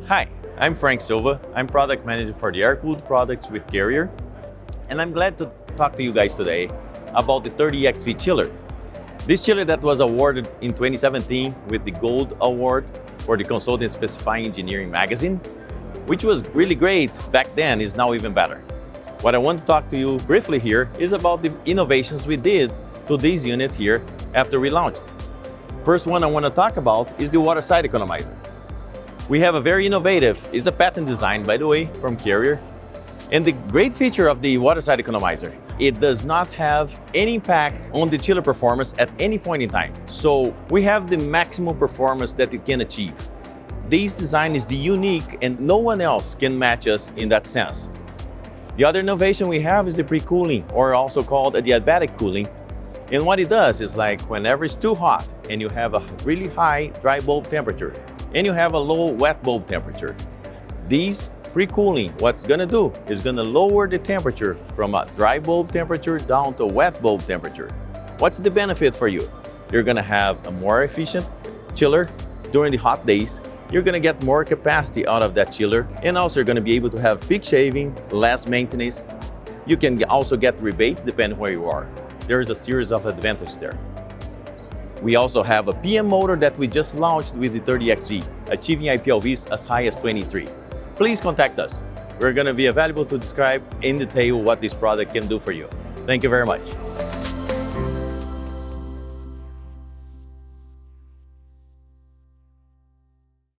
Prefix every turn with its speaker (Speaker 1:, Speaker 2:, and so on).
Speaker 1: Hi, I'm Frank Silva. I'm product manager for the air-cooled products with Carrier, and I'm glad to talk to you guys today about the 30XV chiller. This chiller that was awarded in 2017 with the Gold Award for the Consulting Specifying Engineering magazine, which was really great back then, is now even better. What I want to talk to you briefly here is about the innovations we did to this unit here after we launched. First one I want to talk about is the water-side economizer. We have a very innovative, it's a patent design by the way, from Carrier. And the great feature of the water-side economizer, it does not have any impact on the chiller performance at any point in time. So we have the maximum performance that you can achieve. This design is the unique and no one else can match us in that sense. The other innovation we have is the pre-cooling, or also called adiabatic cooling. And what it does is like whenever it's too hot and you have a really high dry bulb temperature and you have a low wet bulb temperature, these pre-cooling, what's gonna do is gonna lower the temperature from a dry bulb temperature down to a wet bulb temperature. What's the benefit for you? You're gonna have a more efficient chiller during the hot days. You're gonna get more capacity out of that chiller, and also you're gonna be able to have peak shaving, less maintenance. You can also get rebates depending where you are. There is a series of advantages there. We also have a PM motor that we just launched with the 30XV, achieving IPLVs as high as 23. Please contact us. We're gonna be available to describe in detail what this product can do for you. Thank you very much.